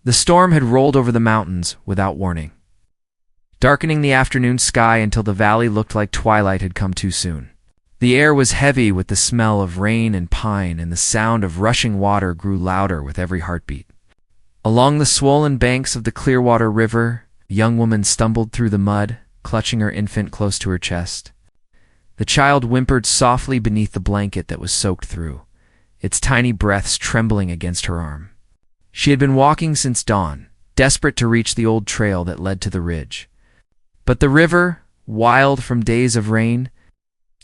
The storm had rolled over the mountains without warning, darkening the afternoon sky until the valley looked like twilight had come too soon. The air was heavy with the smell of rain and pine, and the sound of rushing water grew louder with every heartbeat. Along the swollen banks of the Clearwater River, a young woman stumbled through the mud, clutching her infant close to her chest. The child whimpered softly beneath the blanket that was soaked through, its tiny breaths trembling against her arm. She had been walking since dawn, desperate to reach the old trail that led to the ridge. But the river, wild from days of rain,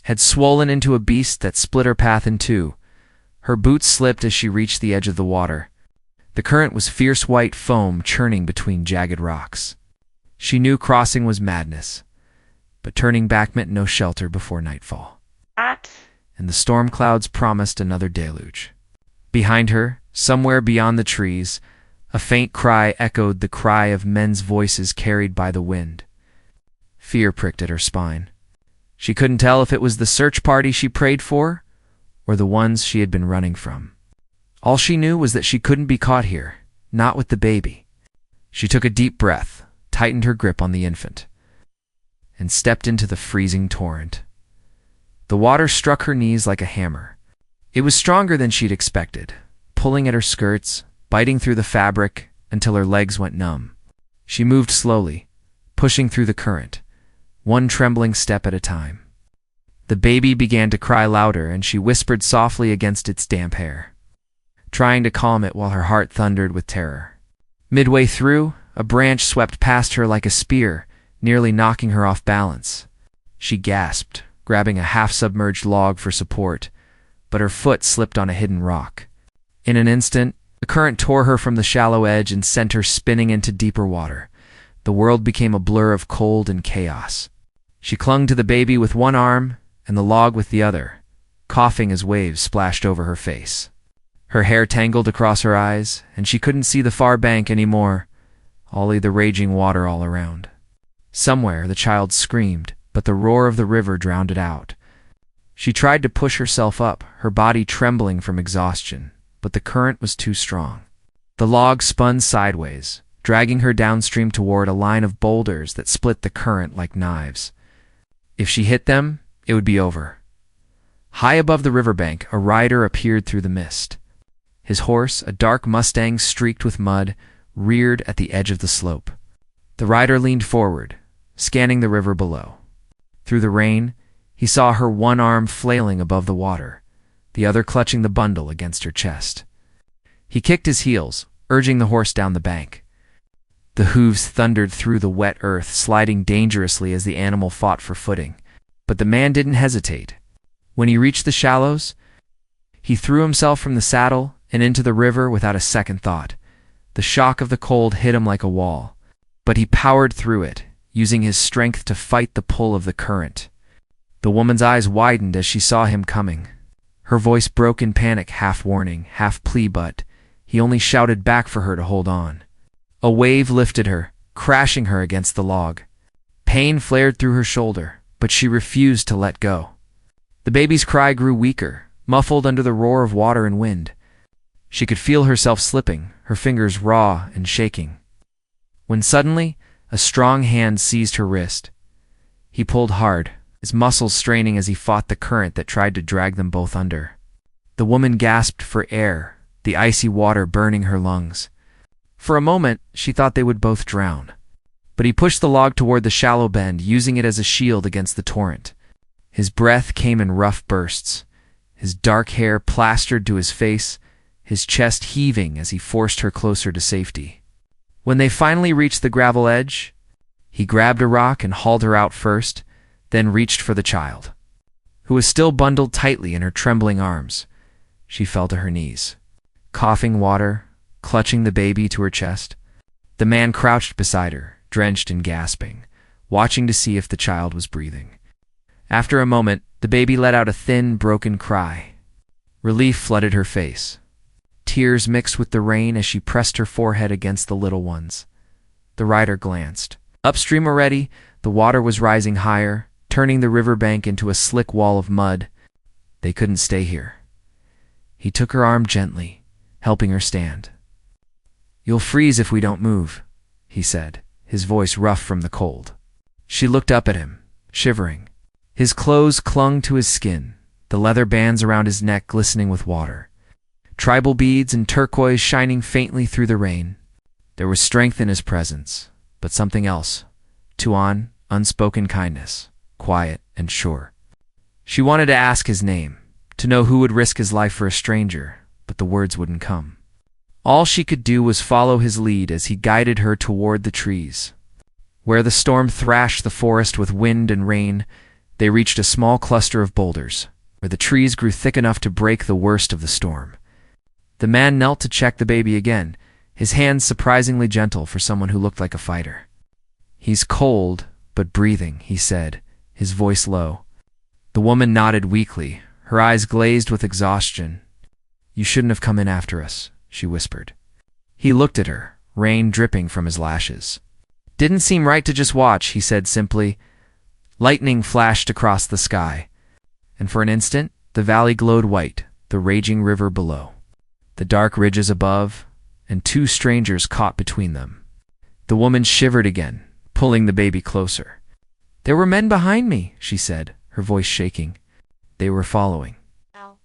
had swollen into a beast that split her path in two. Her boots slipped as she reached the edge of the water. The current was fierce white foam churning between jagged rocks. She knew crossing was madness, but turning back meant no shelter before nightfall. And the storm clouds promised another deluge. Behind her, somewhere beyond the trees, a faint cry echoed the cry of men's voices carried by the wind. Fear pricked at her spine. She couldn't tell if it was the search party she prayed for, or the ones she had been running from. All she knew was that she couldn't be caught here, not with the baby. She took a deep breath, tightened her grip on the infant, and stepped into the freezing torrent. The water struck her knees like a hammer. It was stronger than she'd expected, pulling at her skirts, biting through the fabric until her legs went numb. She moved slowly, pushing through the current, one trembling step at a time. The baby began to cry louder, and she whispered softly against its damp hair, trying to calm it while her heart thundered with terror. Midway through, a branch swept past her like a spear, nearly knocking her off balance. She gasped, grabbing a half-submerged log for support, but her foot slipped on a hidden rock. In an instant, the current tore her from the shallow edge and sent her spinning into deeper water. The world became a blur of cold and chaos. She clung to the baby with one arm and the log with the other, coughing as waves splashed over her face. Her hair tangled across her eyes, and she couldn't see the far bank anymore, only the raging water all around. Somewhere the child screamed, but the roar of the river drowned it out. She tried to push herself up, her body trembling from exhaustion, but the current was too strong. The log spun sideways, dragging her downstream toward a line of boulders that split the current like knives. If she hit them, it would be over. High above the riverbank, a rider appeared through the mist. His horse, a dark Mustang streaked with mud, reared at the edge of the slope. The rider leaned forward, scanning the river below. Through the rain, he saw her one arm flailing above the water, the other clutching the bundle against her chest. He kicked his heels, urging the horse down the bank. The hooves thundered through the wet earth, sliding dangerously as the animal fought for footing. But the man didn't hesitate. When he reached the shallows, he threw himself from the saddle and into the river without a second thought. The shock of the cold hit him like a wall, but he powered through it, using his strength to fight the pull of the current. The woman's eyes widened as she saw him coming. Her voice broke in panic, half warning, half plea, but he only shouted back for her to hold on. A wave lifted her, crashing her against the log. Pain flared through her shoulder, but she refused to let go. The baby's cry grew weaker, muffled under the roar of water and wind. She could feel herself slipping, her fingers raw and shaking. When suddenly, a strong hand seized her wrist. He pulled hard, his muscles straining as he fought the current that tried to drag them both under. The woman gasped for air, the icy water burning her lungs. For a moment, she thought they would both drown. But he pushed the log toward the shallow bend, using it as a shield against the torrent. His breath came in rough bursts, his dark hair plastered to his face, his chest heaving as he forced her closer to safety. When they finally reached the gravel edge, he grabbed a rock and hauled her out first, then reached for the child, who was still bundled tightly in her trembling arms. She fell to her knees, coughing water, clutching the baby to her chest. The man crouched beside her, drenched and gasping, watching to see if the child was breathing. After a moment, the baby let out a thin, broken cry. Relief flooded her face. Tears mixed with the rain as she pressed her forehead against the little one's. The rider glanced. Upstream already, the water was rising higher, turning the riverbank into a slick wall of mud. They couldn't stay here. He took her arm gently, helping her stand. "You'll freeze if we don't move," he said, his voice rough from the cold. She looked up at him, shivering. His clothes clung to his skin, the leather bands around his neck glistening with water, tribal beads and turquoise shining faintly through the rain. There was strength in his presence, but something else. Tuan, unspoken kindness, quiet and sure. She wanted to ask his name, to know who would risk his life for a stranger, but the words wouldn't come. All she could do was follow his lead as he guided her toward the trees. Where the storm thrashed the forest with wind and rain, they reached a small cluster of boulders, where the trees grew thick enough to break the worst of the storm. The man knelt to check the baby again, his hands surprisingly gentle for someone who looked like a fighter. "He's cold, but breathing," he said, his voice low. The woman nodded weakly, her eyes glazed with exhaustion. "You shouldn't have come in after us," she whispered. He looked at her, rain dripping from his lashes. "Didn't seem right to just watch," he said simply. Lightning flashed across the sky, and for an instant the valley glowed white, the raging river below, the dark ridges above, and two strangers caught between them. The woman shivered again, pulling the baby closer. "There were men behind me," she said, her voice shaking. They were following. Ow.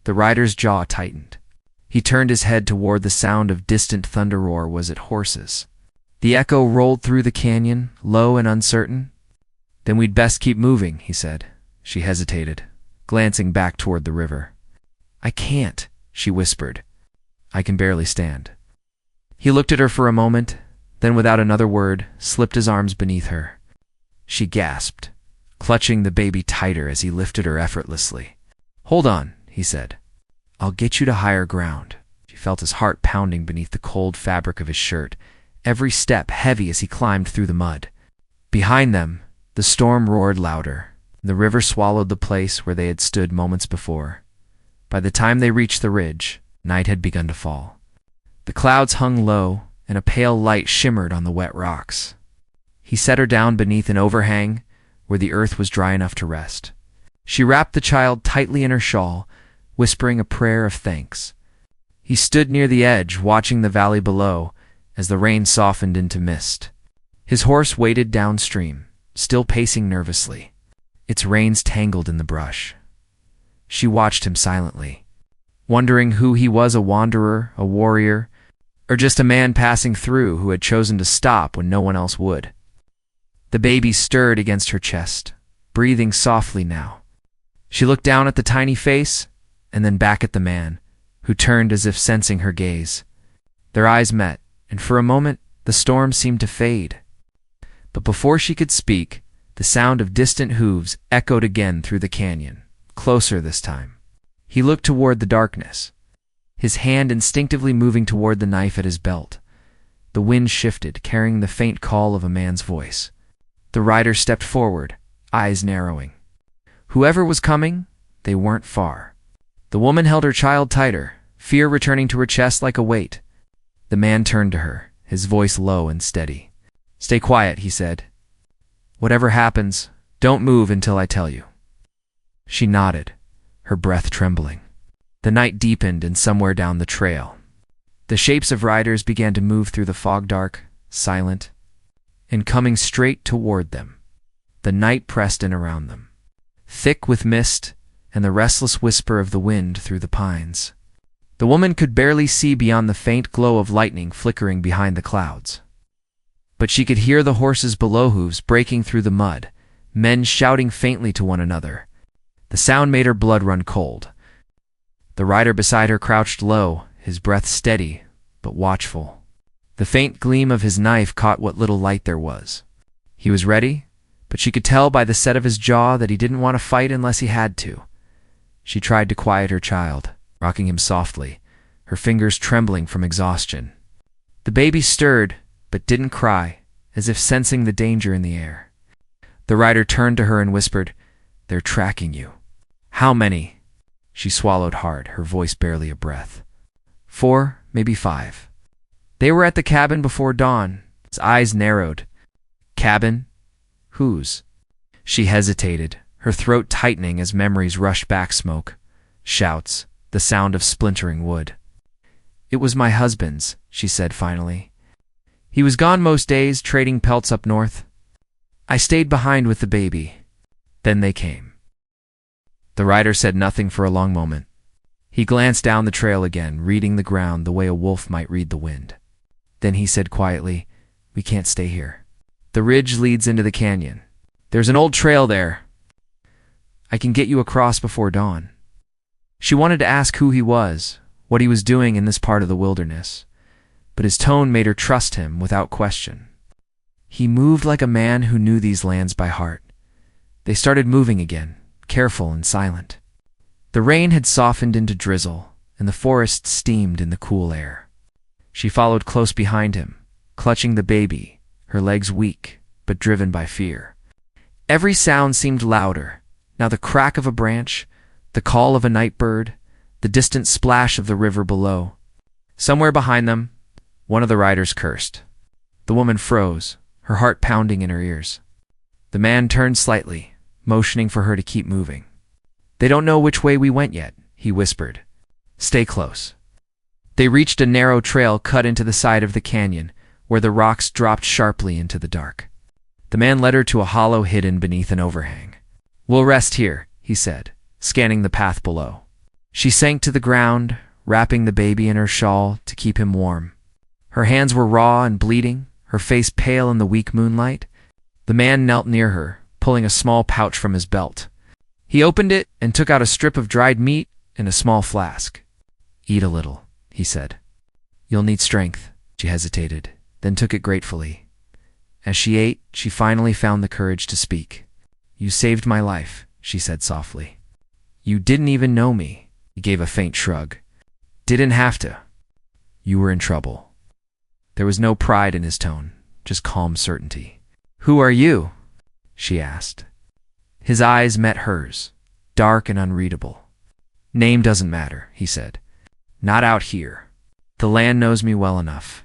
The rider's jaw tightened. He turned his head toward the sound of distant thunder roar. Was it horses? The echo rolled through the canyon, low and uncertain. "Then we'd best keep moving," he said. She hesitated, glancing back toward the river. "I can't," she whispered. "I can barely stand." He looked at her for a moment, then without another word, slipped his arms beneath her. She gasped, clutching the baby tighter as he lifted her effortlessly. "Hold on," he said. "I'll get you to higher ground." She felt his heart pounding beneath the cold fabric of his shirt, every step heavy as he climbed through the mud. Behind them, the storm roared louder. The river swallowed the place where they had stood moments before. By the time they reached the ridge, night had begun to fall. The clouds hung low, and a pale light shimmered on the wet rocks. He set her down beneath an overhang where the earth was dry enough to rest. She wrapped the child tightly in her shawl, whispering a prayer of thanks. He stood near the edge, watching the valley below as the rain softened into mist. His horse waded downstream, still pacing nervously, its reins tangled in the brush. She watched him silently, wondering who he was, a wanderer, a warrior, or just a man passing through who had chosen to stop when no one else would. The baby stirred against her chest, breathing softly now. She looked down at the tiny face, and then back at the man, who turned as if sensing her gaze. Their eyes met, and for a moment the storm seemed to fade. But before she could speak, the sound of distant hooves echoed again through the canyon, closer this time. He looked toward the darkness, his hand instinctively moving toward the knife at his belt. The wind shifted, carrying the faint call of a man's voice. The rider stepped forward, eyes narrowing. Whoever was coming, they weren't far. The woman held her child tighter, fear returning to her chest like a weight. The man turned to her, his voice low and steady. "Stay quiet," he said. "Whatever happens, don't move until I tell you." She nodded, her breath trembling. The night deepened, and somewhere down the trail, the shapes of riders began to move through the fog, dark, silent, and coming straight toward them. The night pressed in around them, thick with mist and the restless whisper of the wind through the pines. The woman could barely see beyond the faint glow of lightning flickering behind the clouds. But she could hear the horses' below hooves breaking through the mud, men shouting faintly to one another. The sound made her blood run cold. The rider beside her crouched low, his breath steady but watchful. The faint gleam of his knife caught what little light there was. He was ready, but she could tell by the set of his jaw that he didn't want to fight unless he had to. She tried to quiet her child, rocking him softly, her fingers trembling from exhaustion. The baby stirred, but didn't cry, as if sensing the danger in the air. The rider turned to her and whispered, "They're tracking you." "How many?" She swallowed hard, her voice barely a breath. 4, maybe 5. They were at the cabin before dawn. His eyes narrowed. "Cabin? Whose?" She hesitated, her throat tightening as memories rushed back, smoke, shouts, the sound of splintering wood. It was my husband's, she said finally. He was gone most days, trading pelts up north. I stayed behind with the baby. Then they came. The rider said nothing for a long moment. He glanced down the trail again, reading the ground the way a wolf might read the wind. Then he said quietly, "We can't stay here. The ridge leads into the canyon. There's an old trail there. I can get you across before dawn." She wanted to ask who he was, what he was doing in this part of the wilderness, but his tone made her trust him without question. He moved like a man who knew these lands by heart. They started moving again, careful and silent. The rain had softened into drizzle, and the forest steamed in the cool air. She followed close behind him, clutching the baby, her legs weak, but driven by fear. Every sound seemed louder, now the crack of a branch, the call of a night bird, the distant splash of the river below. Somewhere behind them, one of the riders cursed. The woman froze, her heart pounding in her ears. The man turned slightly, motioning for her to keep moving. "They don't know which way we went yet," he whispered. "Stay close." They reached a narrow trail cut into the side of the canyon, where the rocks dropped sharply into the dark. The man led her to a hollow hidden beneath an overhang. "We'll rest here," he said, scanning the path below. She sank to the ground, wrapping the baby in her shawl to keep him warm. Her hands were raw and bleeding, her face pale in the weak moonlight. The man knelt near her, pulling a small pouch from his belt. He opened it and took out a strip of dried meat and a small flask. "Eat a little," he said. "You'll need strength." She hesitated, then took it gratefully. As she ate, she finally found the courage to speak. "You saved my life," she said softly. "You didn't even know me." He gave a faint shrug. "Didn't have to. You were in trouble." There was no pride in his tone, just calm certainty. "Who are you?" she asked. His eyes met hers, dark and unreadable. "Name doesn't matter," he said. "Not out here. The land knows me well enough."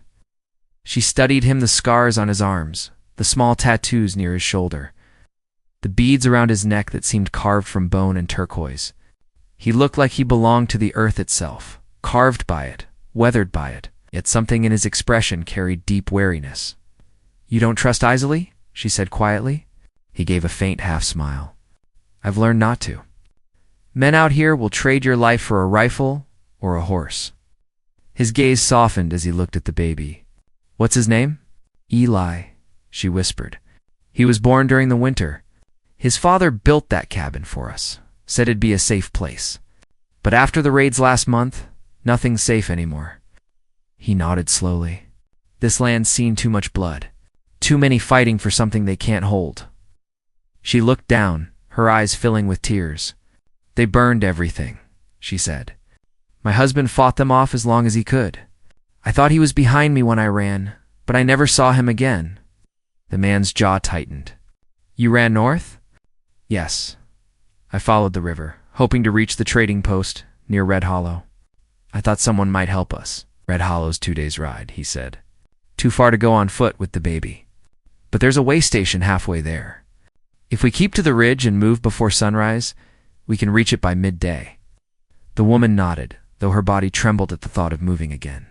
She studied him, the scars on his arms, the small tattoos near his shoulder, the beads around his neck that seemed carved from bone and turquoise. He looked like he belonged to the earth itself, carved by it, weathered by it, yet something in his expression carried deep wariness. "You don't trust easily?" she said quietly. He gave a faint half-smile. "I've learned not to. Men out here will trade your life for a rifle or a horse." His gaze softened as he looked at the baby. "What's his name?" "Eli," she whispered. "He was born during the winter. His father built that cabin for us, said it'd be a safe place. But after the raids last month, nothing's safe anymore." He nodded slowly. "This land's seen too much blood. Too many fighting for something they can't hold." She looked down, her eyes filling with tears. "They burned everything," she said. "My husband fought them off as long as he could. I thought he was behind me when I ran, but I never saw him again." The man's jaw tightened. "You ran north?" "Yes. I followed the river, hoping to reach the trading post near Red Hollow. I thought someone might help us." "Red Hollow's 2 days' ride," he said. "Too far to go on foot with the baby. But there's a way station halfway there. If we keep to the ridge and move before sunrise, we can reach it by midday." The woman nodded, though her body trembled at the thought of moving again.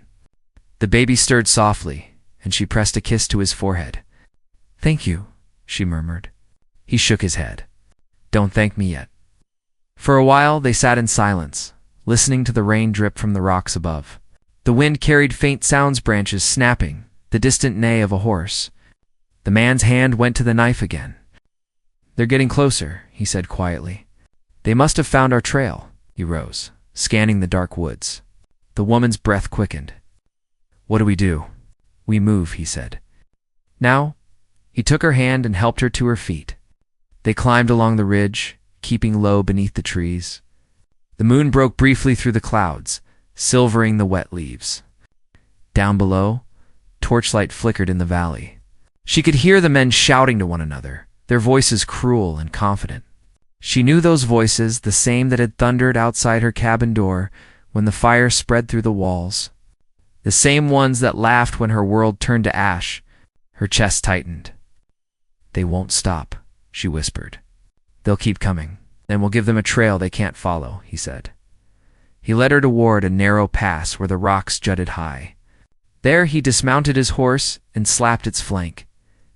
The baby stirred softly, and she pressed a kiss to his forehead. "Thank you," she murmured. He shook his head. "Don't thank me yet." For a while they sat in silence, listening to the rain drip from the rocks above. The wind carried faint sounds, branches snapping, the distant neigh of a horse. The man's hand went to the knife again. "They're getting closer," he said quietly. "They must have found our trail." He rose, scanning the dark woods. The woman's breath quickened. "What do we do?" "We move," he said. "Now?" He took her hand and helped her to her feet. They climbed along the ridge, keeping low beneath the trees. The moon broke briefly through the clouds, silvering the wet leaves. Down below, torchlight flickered in the valley. She could hear the men shouting to one another, their voices cruel and confident. She knew those voices, the same that had thundered outside her cabin door when the fire spread through the walls. The same ones that laughed when her world turned to ash. Her chest tightened. "They won't stop," she whispered. "They'll keep coming, and we'll give them a trail they can't follow," he said. He led her toward a narrow pass where the rocks jutted high. There he dismounted his horse and slapped its flank,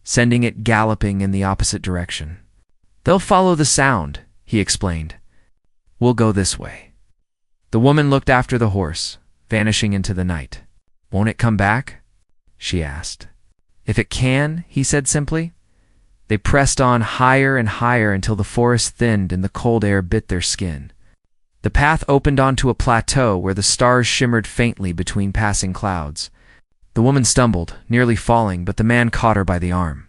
sending it galloping in the opposite direction. "They'll follow the sound," he explained. "We'll go this way." The woman looked after the horse, vanishing into the night. "Won't it come back?" she asked. "If it can," he said simply. They pressed on higher and higher until the forest thinned and the cold air bit their skin. The path opened onto a plateau where the stars shimmered faintly between passing clouds. The woman stumbled, nearly falling, but the man caught her by the arm.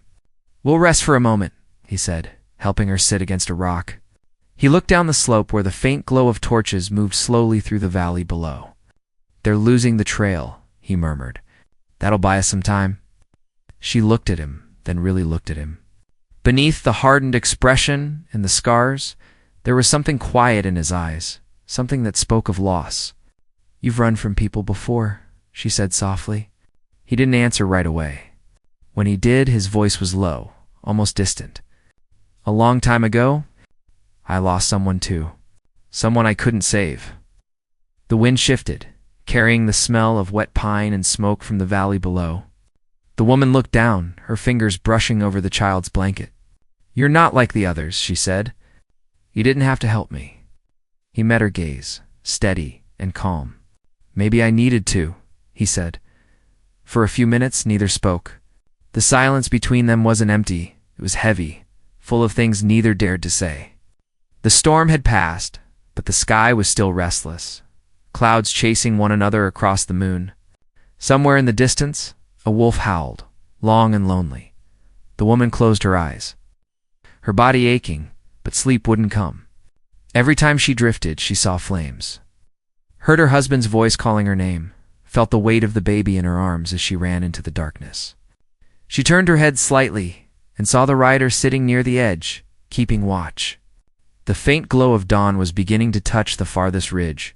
"We'll rest for a moment," he said, helping her sit against a rock. He looked down the slope where the faint glow of torches moved slowly through the valley below. "They're losing the trail," he murmured. "That'll buy us some time." She looked at him, then really looked at him. Beneath the hardened expression and the scars, there was something quiet in his eyes, something that spoke of loss. "You've run from people before," she said softly. He didn't answer right away. When he did, his voice was low, almost distant. "A long time ago, I lost someone too. Someone I couldn't save." The wind shifted, carrying the smell of wet pine and smoke from the valley below. The woman looked down, her fingers brushing over the child's blanket. "You're not like the others," she said. "You didn't have to help me." He met her gaze, steady and calm. "Maybe I needed to," he said. For a few minutes, neither spoke. The silence between them wasn't empty, it was heavy, full of things neither dared to say. The storm had passed, but the sky was still restless, clouds chasing one another across the moon. Somewhere in the distance, a wolf howled, long and lonely. The woman closed her eyes, her body aching, but sleep wouldn't come. Every time she drifted, she saw flames. Heard her husband's voice calling her name, felt the weight of the baby in her arms as she ran into the darkness. She turned her head slightly and saw the rider sitting near the edge, keeping watch. The faint glow of dawn was beginning to touch the farthest ridge.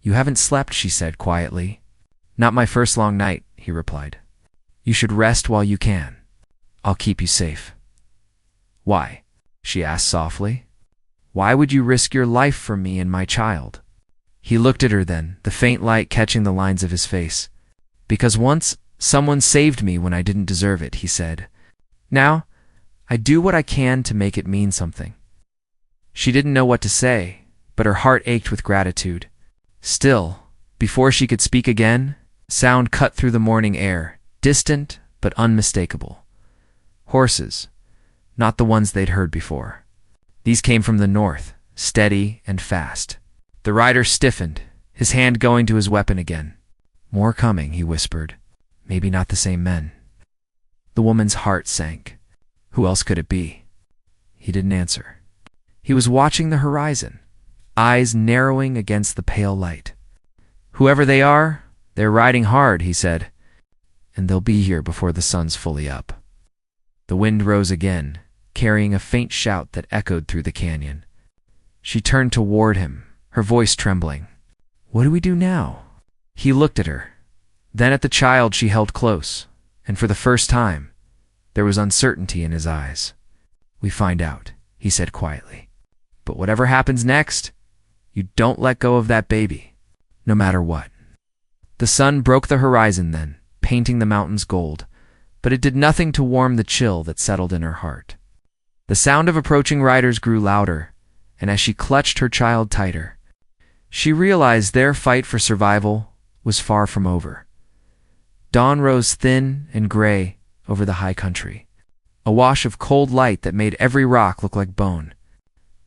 "You haven't slept," she said quietly. "Not my first long night," he replied. "You should rest while you can. I'll keep you safe." "Why?" she asked softly. "Why would you risk your life for me and my child?" He looked at her then, the faint light catching the lines of his face. "Because once someone saved me when I didn't deserve it," he said. "Now, I do what I can to make it mean something." She didn't know what to say, but her heart ached with gratitude. Still, before she could speak again, sound cut through the morning air, distant but unmistakable. Horses, not the ones they'd heard before. These came from the north, steady and fast. The rider stiffened, his hand going to his weapon again. "More coming," he whispered. "Maybe not the same men." The woman's heart sank. Who else could it be? He didn't answer. He was watching the horizon, eyes narrowing against the pale light. "Whoever they are, they're riding hard," he said. "And they'll be here before the sun's fully up." The wind rose again, carrying a faint shout that echoed through the canyon. She turned toward him, her voice trembling. "What do we do now?" He looked at her, then at the child she held close, and for the first time, there was uncertainty in his eyes. "We find out," he said quietly. "But whatever happens next, you don't let go of that baby, no matter what." The sun broke the horizon then, painting the mountains gold, but it did nothing to warm the chill that settled in her heart. The sound of approaching riders grew louder, and as she clutched her child tighter, she realized their fight for survival was far from over. Dawn rose thin and gray over the high country, a wash of cold light that made every rock look like bone.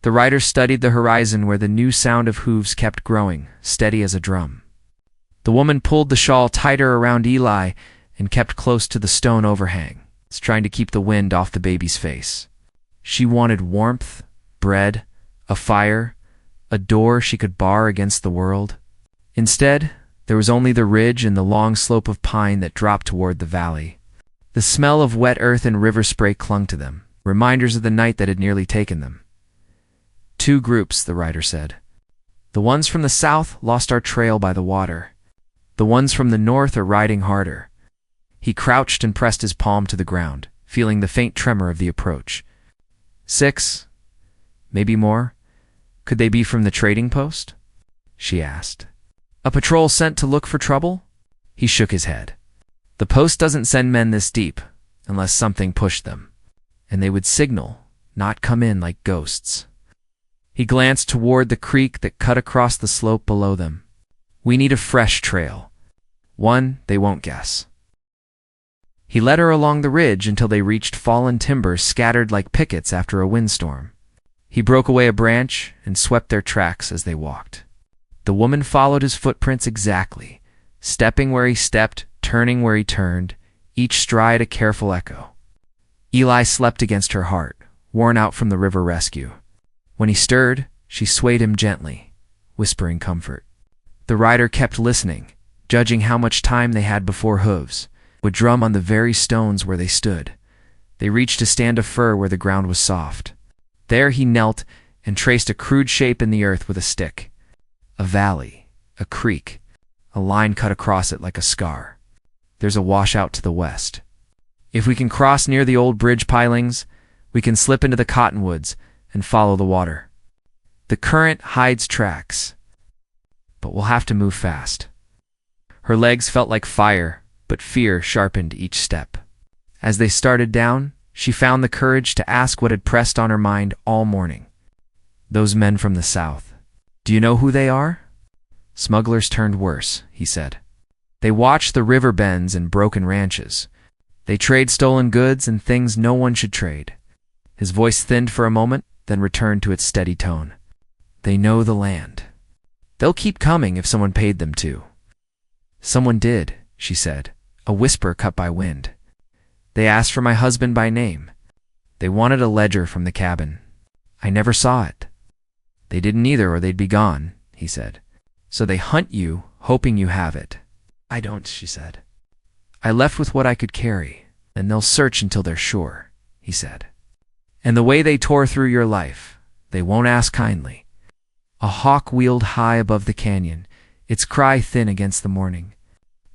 The riders studied the horizon where the new sound of hooves kept growing, steady as a drum. The woman pulled the shawl tighter around Eli and kept close to the stone overhang, trying to keep the wind off the baby's face. She wanted warmth, bread, a fire, a door she could bar against the world. Instead, there was only the ridge and the long slope of pine that dropped toward the valley. The smell of wet earth and river spray clung to them, reminders of the night that had nearly taken them. "Two groups," the rider said. "The ones from the south lost our trail by the water. The ones from the north are riding harder." He crouched and pressed his palm to the ground, feeling the faint tremor of the approach. 6, maybe more. Could they be from the trading post? she asked. A patrol sent to look for trouble? He shook his head. The post doesn't send men this deep, unless something pushed them. And they would signal, not come in like ghosts. He glanced toward the creek that cut across the slope below them. We need a fresh trail. One they won't guess. He led her along the ridge until they reached fallen timber scattered like pickets after a windstorm. He broke away a branch and swept their tracks as they walked. The woman followed his footprints exactly, stepping where he stepped, turning where he turned, each stride a careful echo. Eli slept against her heart, worn out from the river rescue. When he stirred, she swayed him gently, whispering comfort. The rider kept listening, judging how much time they had before hooves would drum on the very stones where they stood. They reached a stand of fir where the ground was soft. There he knelt and traced a crude shape in the earth with a stick. A valley, a creek, a line cut across it like a scar. There's a washout to the west. If we can cross near the old bridge pilings, we can slip into the cottonwoods and follow the water. The current hides tracks, but we'll have to move fast. Her legs felt like fire, but fear sharpened each step. As they started down, she found the courage to ask what had pressed on her mind all morning. Those men from the south. Do you know who they are? Smugglers turned worse, he said. They watch the river bends and broken ranches. They trade stolen goods and things no one should trade. His voice thinned for a moment, then returned to its steady tone. They know the land. They'll keep coming if someone paid them to. Someone did, she said, a whisper cut by wind. They asked for my husband by name. They wanted a ledger from the cabin. I never saw it. They didn't either, or they'd be gone, he said. So they hunt you, hoping you have it. I don't, she said. I left with what I could carry, and they'll search until they're sure, he said. And the way they tore through your life, they won't ask kindly. A hawk wheeled high above the canyon, its cry thin against the morning.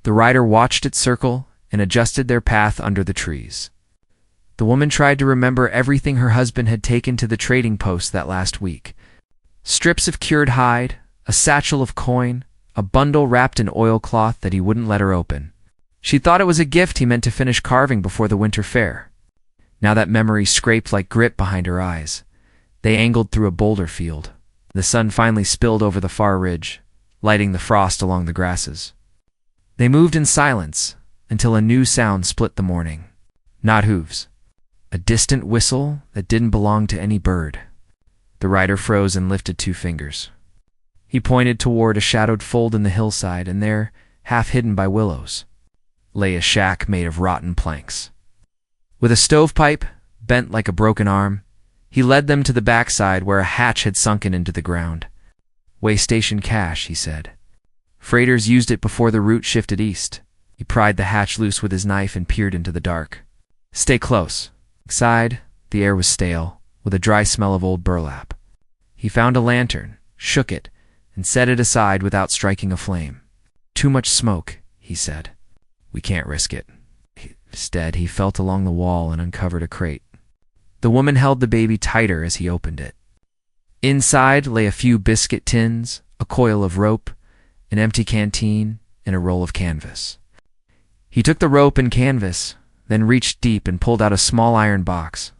The rider watched it circle and adjusted their path under the trees. The woman tried to remember everything her husband had taken to the trading post that last week. Strips of cured hide, a satchel of coin, a bundle wrapped in oilcloth that he wouldn't let her open. She thought it was a gift he meant to finish carving before the winter fair. Now that memory scraped like grit behind her eyes. They angled through a boulder field. The sun finally spilled over the far ridge, lighting the frost along the grasses. They moved in silence until a new sound split the morning. Not hooves. A distant whistle that didn't belong to any bird. The rider froze and lifted 2 fingers. He pointed toward a shadowed fold in the hillside, and there, half hidden by willows, lay a shack made of rotten planks. With a stovepipe, bent like a broken arm, he led them to the backside where a hatch had sunken into the ground. Way station cash, he said. Freighters used it before the route shifted east. He pried the hatch loose with his knife and peered into the dark. Stay close. Inside, the air was stale, with a dry smell of old burlap. He found a lantern, shook it, and set it aside without striking a flame. Too much smoke, he said. We can't risk it. Instead, he felt along the wall and uncovered a crate. The woman held the baby tighter as he opened it. Inside lay a few biscuit tins, a coil of rope, an empty canteen, and a roll of canvas. He took the rope and canvas, then reached deep and pulled out a small iron box.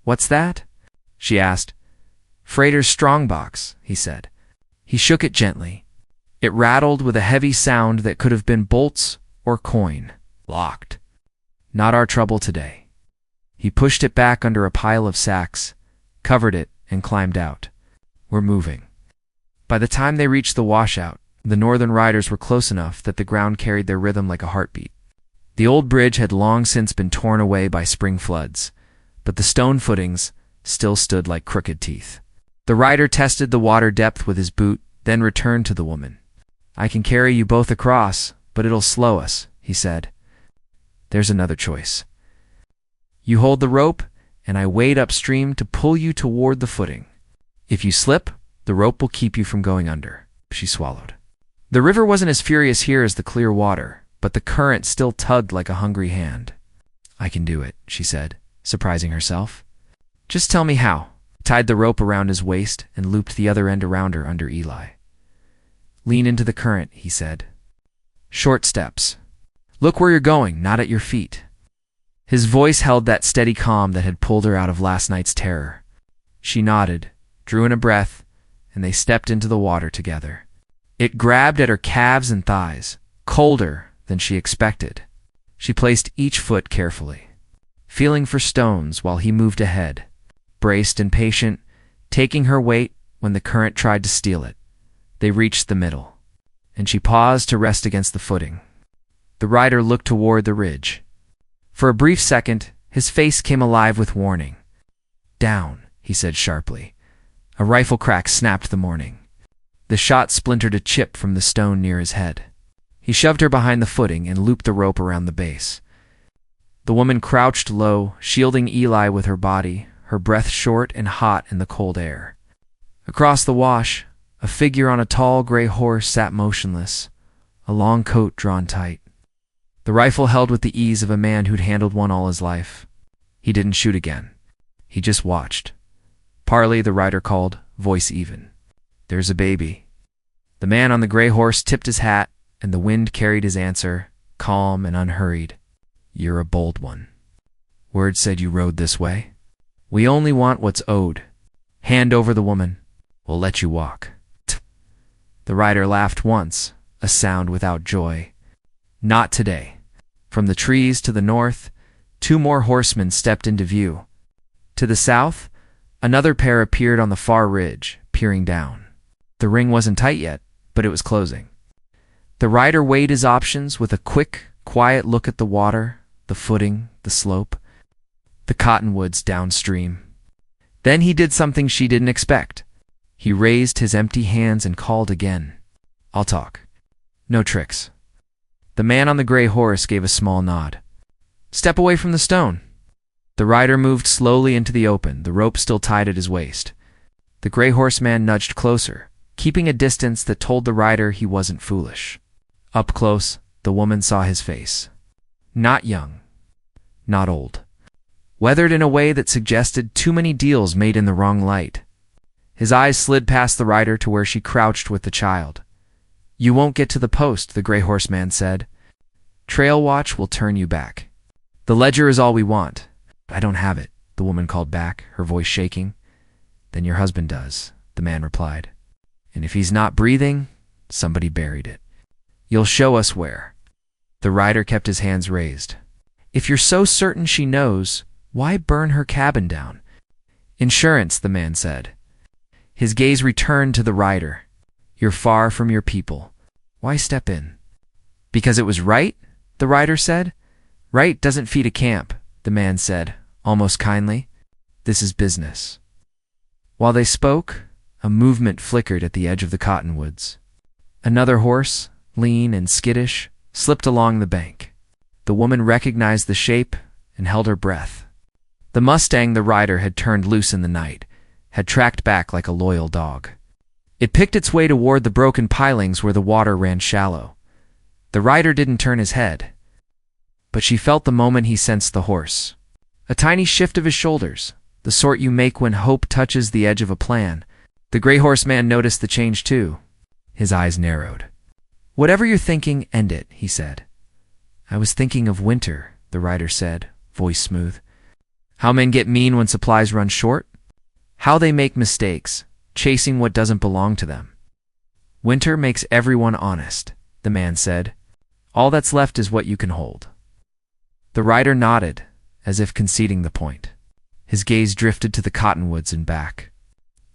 What's that? She asked. Freighter's strong box, he said. He shook it gently. It rattled with a heavy sound that could have been bolts or coin. Locked. Not our trouble today. He pushed it back under a pile of sacks, covered it, and climbed out. We're moving. By the time they reached the washout, the northern riders were close enough that the ground carried their rhythm like a heartbeat. The old bridge had long since been torn away by spring floods, but the stone footings still stood like crooked teeth. The rider tested the water depth with his boot, then returned to the woman. I can carry you both across, but it'll slow us, he said. There's another choice. You hold the rope, and I wade upstream to pull you toward the footing. If you slip, the rope will keep you from going under. She swallowed. The river wasn't as furious here as the clear water, but the current still tugged like a hungry hand. I can do it, she said, surprising herself. Just tell me how. Tied the rope around his waist and looped the other end around her under Eli. Lean into the current, he said. Short steps. Look where you're going, not at your feet. His voice held that steady calm that had pulled her out of last night's terror. She nodded, drew in a breath, and they stepped into the water together. It grabbed at her calves and thighs, colder than she expected. She placed each foot carefully, feeling for stones while he moved ahead, braced and patient, taking her weight when the current tried to steal it. They reached the middle, and she paused to rest against the footing. The rider looked toward the ridge. For a brief second, his face came alive with warning. Down, he said sharply. A rifle crack snapped the morning. The shot splintered a chip from the stone near his head. He shoved her behind the footing and looped the rope around the base. The woman crouched low, shielding Eli with her body, her breath short and hot in the cold air. Across the wash, a figure on a tall gray horse sat motionless, a long coat drawn tight. The rifle held with the ease of a man who'd handled one all his life. He didn't shoot again. He just watched. Parley, the rider called, voice even. There's a baby. The man on the gray horse tipped his hat, and the wind carried his answer, calm and unhurried. You're a bold one. Word said you rode this way. We only want what's owed. Hand over the woman. We'll let you walk. The rider laughed once, a sound without joy. Not today. From the trees to the north, 2 more horsemen stepped into view. To the south, another pair appeared on the far ridge, peering down. The ring wasn't tight yet, but it was closing. The rider weighed his options with a quick, quiet look at the water, the footing, the slope, the cottonwoods downstream. Then he did something she didn't expect. He raised his empty hands and called again. I'll talk. No tricks. The man on the gray horse gave a small nod. Step away from the stone. The rider moved slowly into the open, the rope still tied at his waist. The gray horseman nudged closer, keeping a distance that told the rider he wasn't foolish. Up close, the woman saw his face. Not young. Not old. Weathered in a way that suggested too many deals made in the wrong light. His eyes slid past the rider to where she crouched with the child. You won't get to the post, the gray horseman said. Trail watch will turn you back. The ledger is all we want. I don't have it, the woman called back, her voice shaking. Then your husband does, the man replied. And if he's not breathing, somebody buried it. You'll show us where. The rider kept his hands raised. If you're so certain she knows, why burn her cabin down? Insurance, the man said. His gaze returned to the rider. You're far from your people. Why step in? Because it was right, the rider said. Right doesn't feed a camp, the man said, almost kindly. This is business. While they spoke, a movement flickered at the edge of the cottonwoods. Another horse, lean and skittish, slipped along the bank. The woman recognized the shape and held her breath. The mustang the rider had turned loose in the night had tracked back like a loyal dog. It picked its way toward the broken pilings where the water ran shallow. The rider didn't turn his head, but she felt the moment he sensed the horse. A tiny shift of his shoulders, the sort you make when hope touches the edge of a plan. The gray horseman noticed the change too. His eyes narrowed. Whatever you're thinking, end it, he said. I was thinking of winter, the rider said, voice smooth. How men get mean when supplies run short? How they make mistakes, chasing what doesn't belong to them. Winter makes everyone honest, the man said. All that's left is what you can hold. The rider nodded, as if conceding the point. His gaze drifted to the cottonwoods and back.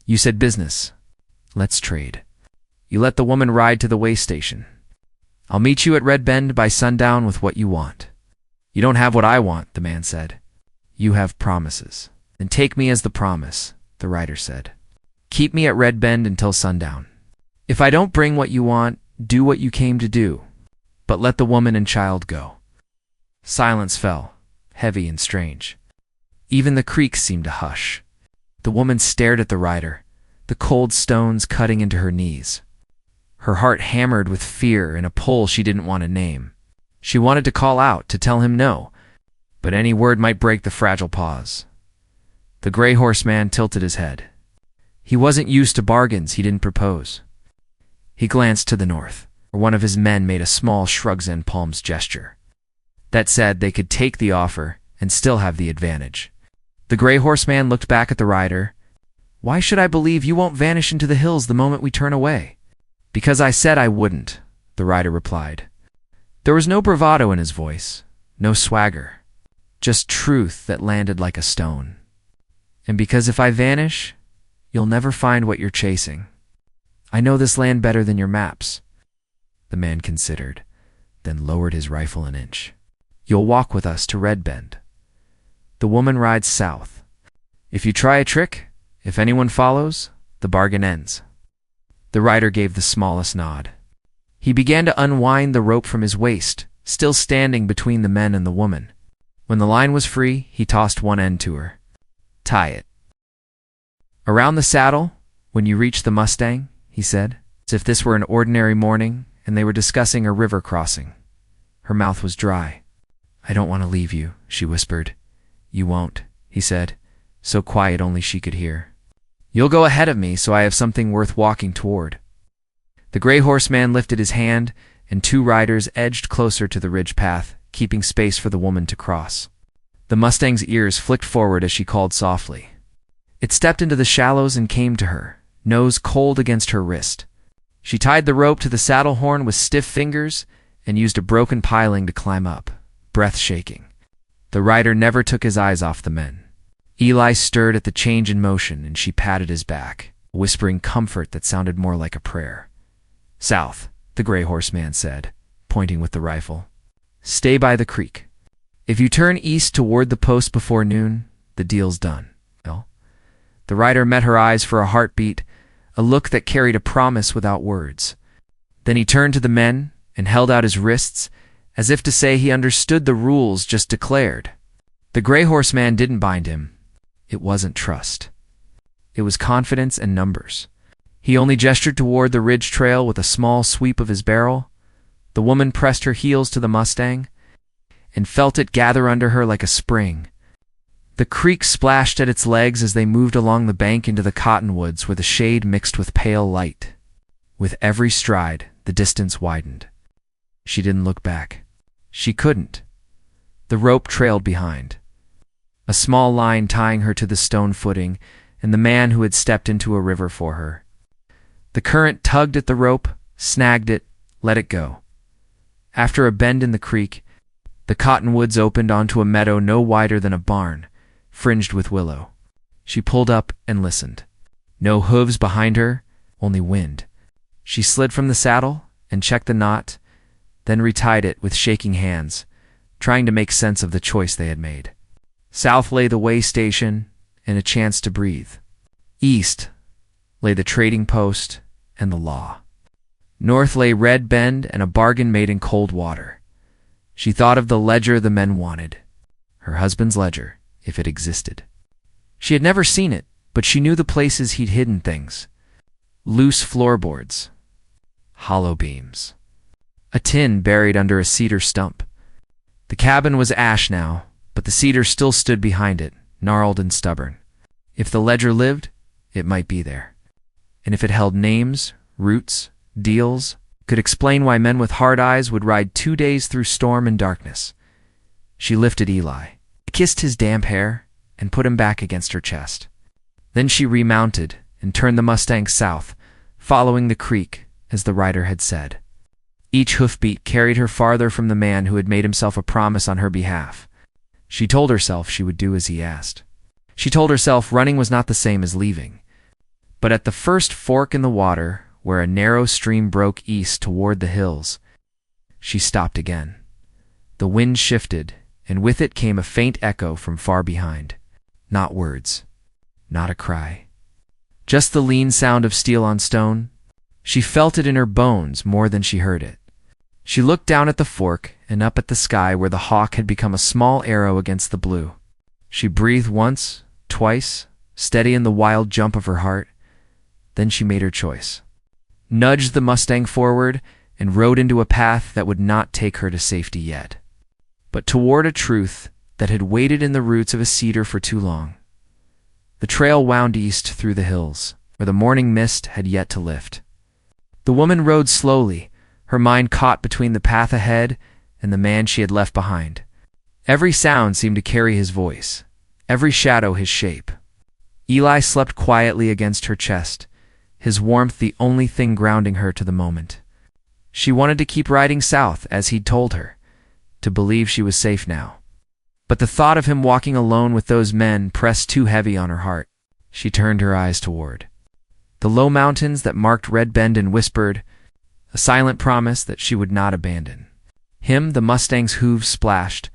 You said business. Let's trade. You let the woman ride to the way station. I'll meet you at Red Bend by sundown with what you want. You don't have what I want, the man said. You have promises. Then take me as the promise, the rider said. Keep me at Red Bend until sundown. If I don't bring what you want, do what you came to do. But let the woman and child go. Silence fell, heavy and strange. Even the creek seemed to hush. The woman stared at the rider, the cold stones cutting into her knees. Her heart hammered with fear and a pull she didn't want to name. She wanted to call out, to tell him no, but any word might break the fragile pause. The gray horseman tilted his head. He wasn't used to bargains he didn't propose. He glanced to the north, where one of his men made a small shrugs and palms gesture. That said, they could take the offer and still have the advantage. The gray horseman looked back at the rider. "Why should I believe you won't vanish into the hills the moment we turn away?" "Because I said I wouldn't," the rider replied. There was no bravado in his voice, no swagger, just truth that landed like a stone. "And because if I vanish, you'll never find what you're chasing. I know this land better than your maps." The man considered, then lowered his rifle an inch. "You'll walk with us to Red Bend. The woman rides south. If you try a trick, if anyone follows, the bargain ends." The rider gave the smallest nod. He began to unwind the rope from his waist, still standing between the men and the woman. When the line was free, he tossed one end to her. "Tie it." "Around the saddle, when you reach the Mustang," he said, as if this were an ordinary morning and they were discussing a river crossing. Her mouth was dry. "I don't want to leave you," she whispered. "You won't," he said, so quiet only she could hear. "You'll go ahead of me so I have something worth walking toward." The gray horseman lifted his hand, and two riders edged closer to the ridge path, keeping space for the woman to cross. The Mustang's ears flicked forward as she called softly. It stepped into the shallows and came to her, nose cold against her wrist. She tied the rope to the saddle horn with stiff fingers and used a broken piling to climb up, breath shaking. The rider never took his eyes off the men. Eli stirred at the change in motion, and she patted his back, whispering comfort that sounded more like a prayer. "South," the gray horseman said, pointing with the rifle. "Stay by the creek. If you turn east toward the post before noon, the deal's done." Well, the rider met her eyes for a heartbeat, a look that carried a promise without words. Then he turned to the men and held out his wrists, as if to say he understood the rules just declared. The gray horseman didn't bind him. It wasn't trust. It was confidence and numbers. He only gestured toward the ridge trail with a small sweep of his barrel. The woman pressed her heels to the Mustang and felt it gather under her like a spring. The creek splashed at its legs as they moved along the bank into the cottonwoods where the shade mixed with pale light. With every stride, the distance widened. She didn't look back. She couldn't. The rope trailed behind, a small line tying her to the stone footing and the man who had stepped into a river for her. The current tugged at the rope, snagged it, let it go. After a bend in the creek, the cottonwoods opened onto a meadow no wider than a barn, fringed with willow. She pulled up and listened. No hooves behind her, only wind. She slid from the saddle and checked the knot, then retied it with shaking hands, trying to make sense of the choice they had made. South lay the way station and a chance to breathe. East lay the trading post and the law. North lay Red Bend and a bargain made in cold water. She thought of the ledger the men wanted. Her husband's ledger, if it existed. She had never seen it, but she knew the places he'd hidden things. Loose floorboards, hollow beams, a tin buried under a cedar stump. The cabin was ash now, but the cedar still stood behind it, gnarled and stubborn. If the ledger lived, it might be there. And if it held names, routes, deals, could explain why men with hard eyes would ride 2 days through storm and darkness. She lifted Eli, kissed his damp hair, and put him back against her chest. Then she remounted and turned the Mustang south, following the creek, as the rider had said. Each hoofbeat carried her farther from the man who had made himself a promise on her behalf. She told herself she would do as he asked. She told herself running was not the same as leaving. But at the first fork in the water, where a narrow stream broke east toward the hills, she stopped again. The wind shifted, and with it came a faint echo from far behind. Not words, not a cry. Just the lean sound of steel on stone. She felt it in her bones more than she heard it. She looked down at the fork and up at the sky where the hawk had become a small arrow against the blue. She breathed once, twice, steady in the wild jump of her heart. Then she made her choice. Nudged the Mustang forward and rode into a path that would not take her to safety yet, but toward a truth that had waited in the roots of a cedar for too long. The trail wound east through the hills, where the morning mist had yet to lift. The woman rode slowly, her mind caught between the path ahead and the man she had left behind. Every sound seemed to carry his voice, every shadow his shape. Eli slept quietly against her chest, his warmth the only thing grounding her to the moment. She wanted to keep riding south, as he'd told her, to believe she was safe now. But the thought of him walking alone with those men pressed too heavy on her heart. She turned her eyes toward the low mountains that marked Red Bend and whispered, a silent promise that she would not abandon him. The Mustang's hooves splashed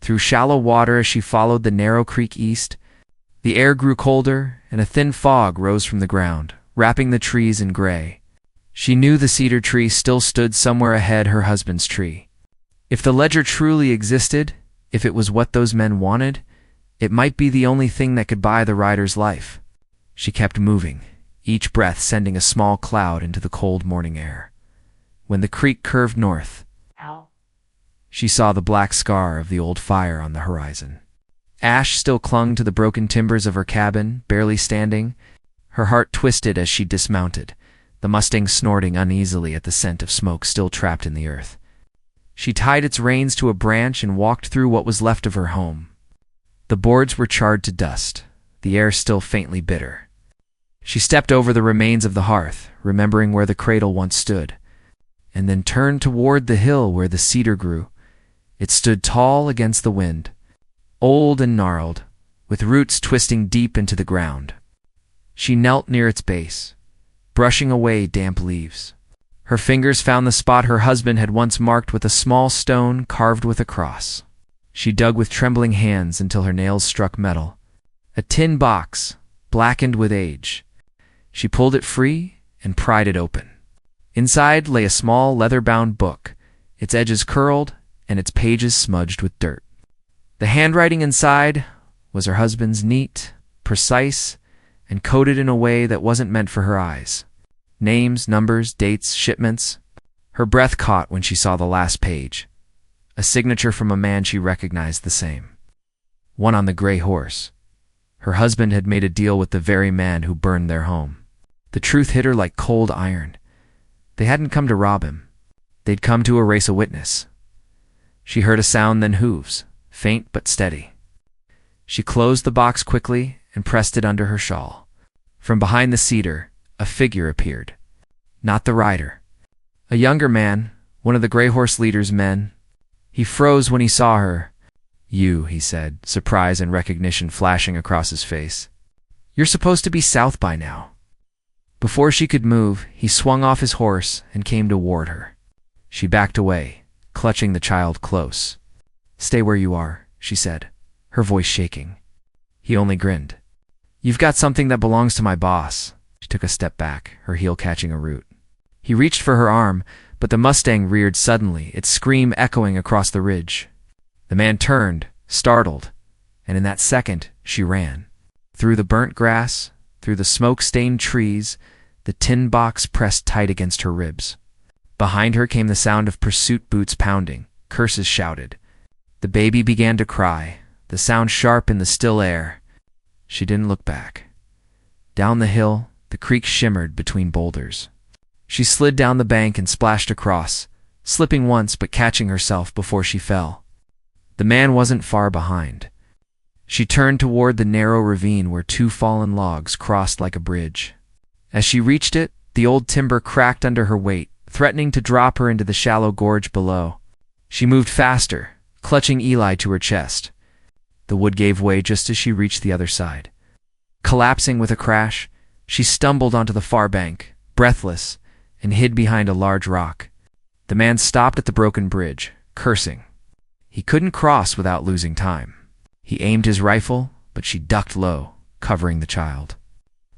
through shallow water as she followed the narrow creek east. The air grew colder, and a thin fog rose from the ground, wrapping the trees in gray. She knew the cedar tree still stood somewhere ahead, her husband's tree. If the ledger truly existed, if it was what those men wanted, it might be the only thing that could buy the rider's life. She kept moving, each breath sending a small cloud into the cold morning air. When the creek curved north, she saw the black scar of the old fire on the horizon. Ash still clung to the broken timbers of her cabin, barely standing. Her heart twisted as she dismounted, the Mustang snorting uneasily at the scent of smoke still trapped in the earth. She tied its reins to a branch and walked through what was left of her home. The boards were charred to dust, the air still faintly bitter. She stepped over the remains of the hearth, remembering where the cradle once stood, and then turned toward the hill where the cedar grew. It stood tall against the wind, old and gnarled, with roots twisting deep into the ground. She knelt near its base, brushing away damp leaves. Her fingers found the spot her husband had once marked with a small stone carved with a cross. She dug with trembling hands until her nails struck metal. A tin box, blackened with age. She pulled it free and pried it open. Inside lay a small leather-bound book, its edges curled and its pages smudged with dirt. The handwriting inside was her husband's, neat, precise, and coded in a way that wasn't meant for her eyes. Names, numbers, dates, shipments. Her breath caught when she saw the last page. A signature from a man she recognized the same. One on the gray horse. Her husband had made a deal with the very man who burned their home. The truth hit her like cold iron. They hadn't come to rob him. They'd come to erase a witness. She heard a sound, then hooves, faint but steady. She closed the box quickly and pressed it under her shawl. From behind the cedar, a figure appeared. Not the rider. A younger man, one of the Gray Horse leader's men. He froze when he saw her. "You," he said, surprise and recognition flashing across his face. "You're supposed to be south by now." Before she could move, he swung off his horse and came toward her. She backed away, clutching the child close. "Stay where you are," she said, her voice shaking. He only grinned. "You've got something that belongs to my boss." She took a step back, her heel catching a root. He reached for her arm, but the Mustang reared suddenly, its scream echoing across the ridge. The man turned, startled, and in that second, she ran. Through the burnt grass, through the smoke-stained trees, the tin box pressed tight against her ribs. Behind her came the sound of pursuit boots pounding, curses shouted. The baby began to cry, the sound sharp in the still air. She didn't look back. Down the hill, the creek shimmered between boulders. She slid down the bank and splashed across, slipping once but catching herself before she fell. The man wasn't far behind. She turned toward the narrow ravine where two fallen logs crossed like a bridge. As she reached it, the old timber cracked under her weight, threatening to drop her into the shallow gorge below. She moved faster, clutching Eli to her chest. The wood gave way just as she reached the other side. Collapsing with a crash, she stumbled onto the far bank, breathless, and hid behind a large rock. The man stopped at the broken bridge, cursing. He couldn't cross without losing time. He aimed his rifle, but she ducked low, covering the child.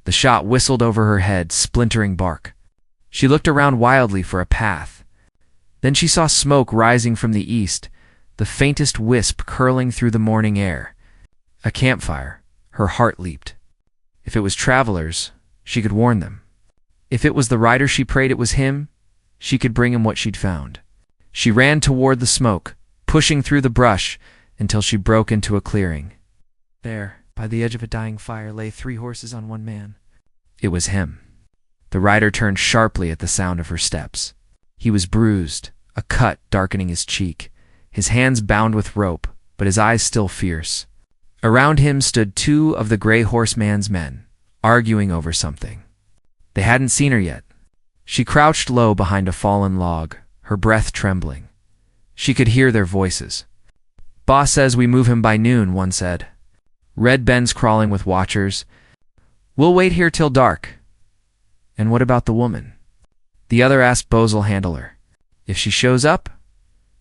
The shot whistled over her head, splintering bark. She looked around wildly for a path. Then she saw smoke rising from the east, the faintest wisp curling through the morning air. A campfire. Her heart leaped. If it was travelers, she could warn them. If it was the rider she prayed it was him, she could bring him what she'd found. She ran toward the smoke, pushing through the brush until she broke into a clearing. There, by the edge of a dying fire, lay 3 horses on one man. It was him. The rider turned sharply at the sound of her steps. He was bruised, a cut darkening his cheek, his hands bound with rope, but his eyes still fierce. Around him stood two of the gray horseman's men, arguing over something. They hadn't seen her yet. She crouched low behind a fallen log, her breath trembling. She could hear their voices. "Boss says we move him by noon," one said. "Red Ben's crawling with watchers. We'll wait here till dark." "And what about the woman?" The other asked Bozel's handler. "If she shows up,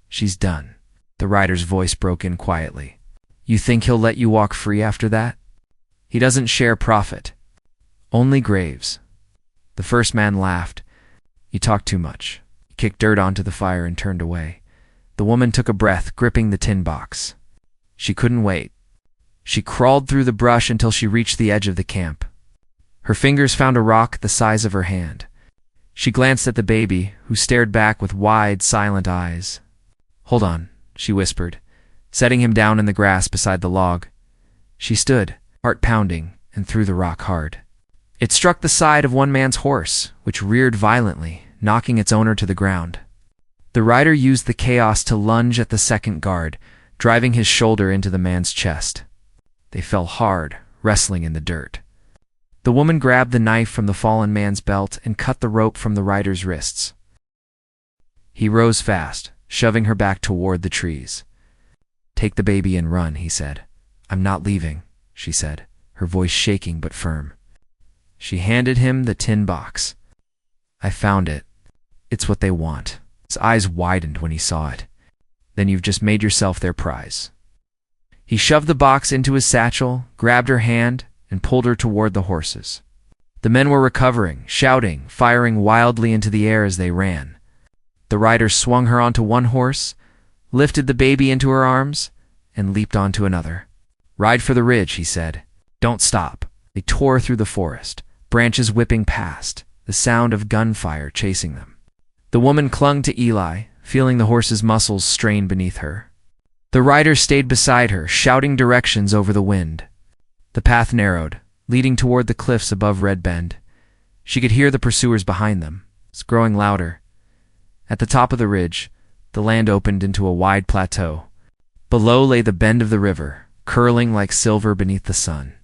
she's done." The rider's voice broke in quietly. "You think he'll let you walk free after that? He doesn't share profit. Only graves." The first man laughed. "You talk too much." He kicked dirt onto the fire and turned away. The woman took a breath, gripping the tin box. She couldn't wait. She crawled through the brush until she reached the edge of the camp. Her fingers found a rock the size of her hand. She glanced at the baby, who stared back with wide, silent eyes. "Hold on," she whispered, setting him down in the grass beside the log. She stood, heart pounding, and threw the rock hard. It struck the side of one man's horse, which reared violently, knocking its owner to the ground. The rider used the chaos to lunge at the second guard, driving his shoulder into the man's chest. They fell hard, wrestling in the dirt. The woman grabbed the knife from the fallen man's belt and cut the rope from the rider's wrists. He rose fast, shoving her back toward the trees. "Take the baby and run," he said. "I'm not leaving," she said, her voice shaking but firm. She handed him the tin box. "I found it. It's what they want." His eyes widened when he saw it. "Then you've just made yourself their prize." He shoved the box into his satchel, grabbed her hand, and pulled her toward the horses. The men were recovering, shouting, firing wildly into the air as they ran. The rider swung her onto one horse, lifted the baby into her arms, and leaped onto another. "Ride for the ridge," he said. "Don't stop." They tore through the forest, branches whipping past, the sound of gunfire chasing them. The woman clung to Eli, feeling the horse's muscles strain beneath her. The rider stayed beside her, shouting directions over the wind. The path narrowed, leading toward the cliffs above Red Bend. She could hear the pursuers behind them. It's growing louder. At the top of the ridge, the land opened into a wide plateau. Below lay the bend of the river, curling like silver beneath the sun.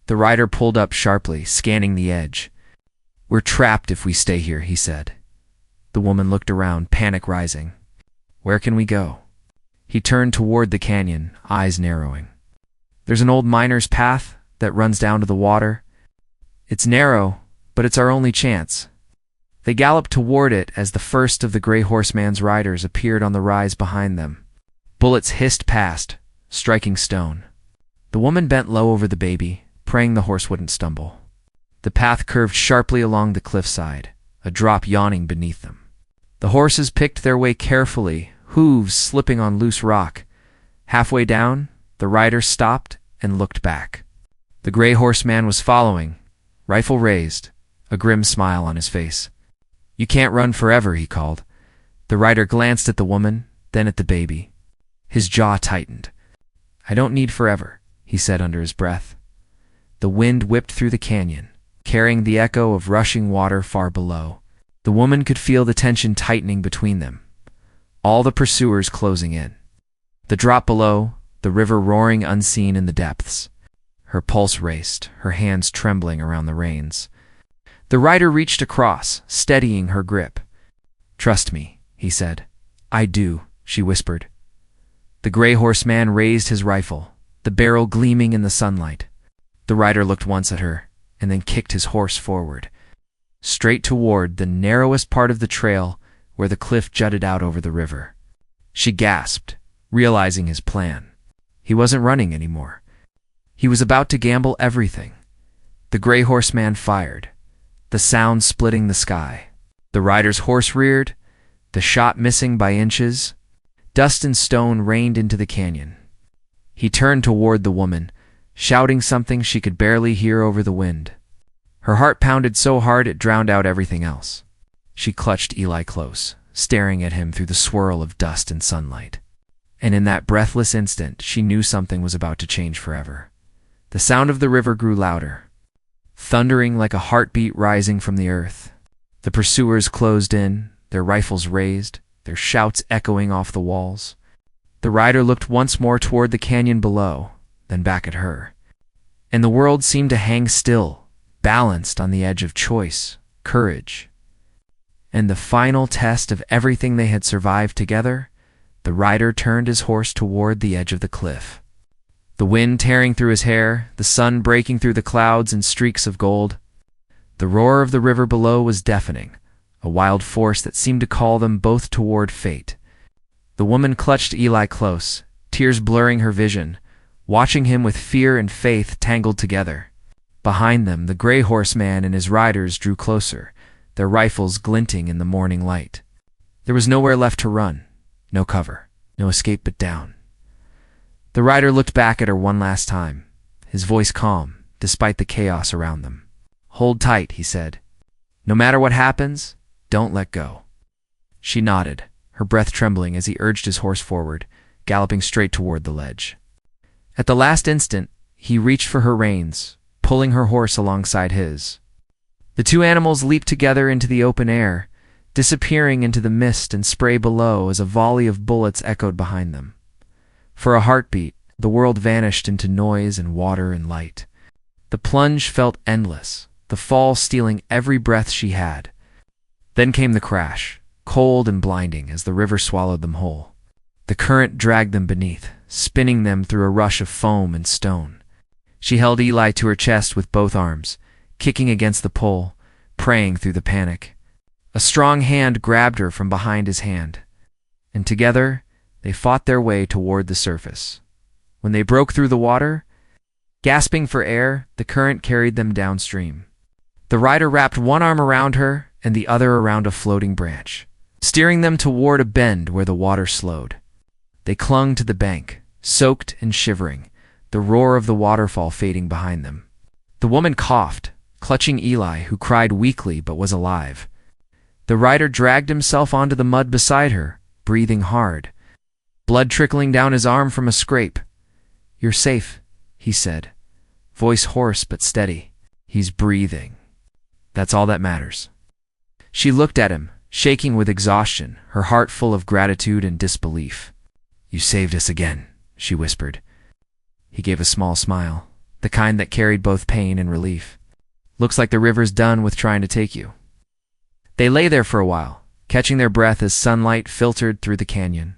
The rider pulled up sharply, scanning the edge. "We're trapped if we stay here," he said. The woman looked around, panic rising. "Where can we go?" He turned toward the canyon, eyes narrowing. "There's an old miner's path that runs down to the water. It's narrow, but it's our only chance." They galloped toward it as the first of the gray horseman's riders appeared on the rise behind them. Bullets hissed past, striking stone. The woman bent low over the baby, praying the horse wouldn't stumble. The path curved sharply along the cliffside, a drop yawning beneath them. The horses picked their way carefully, hooves slipping on loose rock. Halfway down, the rider stopped and looked back. The gray horseman was following, rifle raised, a grim smile on his face. "You can't run forever," he called. The rider glanced at the woman, then at the baby. His jaw tightened. "I don't need forever," he said under his breath. The wind whipped through the canyon, carrying the echo of rushing water far below. The woman could feel the tension tightening between them, all the pursuers closing in. The drop below, the river roaring unseen in the depths. Her pulse raced, her hands trembling around the reins. The rider reached across, steadying her grip. "Trust me," he said. "I do," she whispered. The gray horseman raised his rifle, the barrel gleaming in the sunlight. The rider looked once at her, and then kicked his horse forward, straight toward the narrowest part of the trail where the cliff jutted out over the river. She gasped, realizing his plan. He wasn't running anymore. He was about to gamble everything. The gray horseman fired, the sound splitting the sky. The rider's horse reared, the shot missing by inches. Dust and stone rained into the canyon. He turned toward the woman, shouting something she could barely hear over the wind. Her heart pounded so hard it drowned out everything else. She clutched Eli close, staring at him through the swirl of dust and sunlight. And in that breathless instant, she knew something was about to change forever. The sound of the river grew louder, thundering like a heartbeat rising from the earth. The pursuers closed in, their rifles raised, their shouts echoing off the walls. The rider looked once more toward the canyon below, then back at her. And the world seemed to hang still, balanced on the edge of choice, courage. And the final test of everything they had survived together, the rider turned his horse toward the edge of the cliff. The wind tearing through his hair, the sun breaking through the clouds in streaks of gold. The roar of the river below was deafening, a wild force that seemed to call them both toward fate. The woman clutched Eli close, tears blurring her vision, watching him with fear and faith tangled together. Behind them, the gray horseman and his riders drew closer, their rifles glinting in the morning light. There was nowhere left to run, no cover, no escape but down. The rider looked back at her one last time, his voice calm, despite the chaos around them. "Hold tight," he said. "No matter what happens, don't let go." She nodded, her breath trembling as he urged his horse forward, galloping straight toward the ledge. At the last instant, he reached for her reins, pulling her horse alongside his. The two animals leaped together into the open air, disappearing into the mist and spray below as a volley of bullets echoed behind them. For a heartbeat, the world vanished into noise and water and light. The plunge felt endless, the fall stealing every breath she had. Then came the crash, cold and blinding as the river swallowed them whole. The current dragged them beneath, spinning them through a rush of foam and stone. She held Eli to her chest with both arms, kicking against the pole, praying through the panic. A strong hand grabbed her from behind his hand, and together they fought their way toward the surface. When they broke through the water, gasping for air, the current carried them downstream. The rider wrapped one arm around her and the other around a floating branch, steering them toward a bend where the water slowed. They clung to the bank, soaked and shivering, the roar of the waterfall fading behind them. The woman coughed, clutching Eli, who cried weakly but was alive. The rider dragged himself onto the mud beside her, breathing hard, blood trickling down his arm from a scrape. "You're safe," he said, voice hoarse but steady. "He's breathing. That's all that matters." She looked at him, shaking with exhaustion, her heart full of gratitude and disbelief. "You saved us again," she whispered. He gave a small smile, the kind that carried both pain and relief. "Looks like the river's done with trying to take you." They lay there for a while, catching their breath as sunlight filtered through the canyon.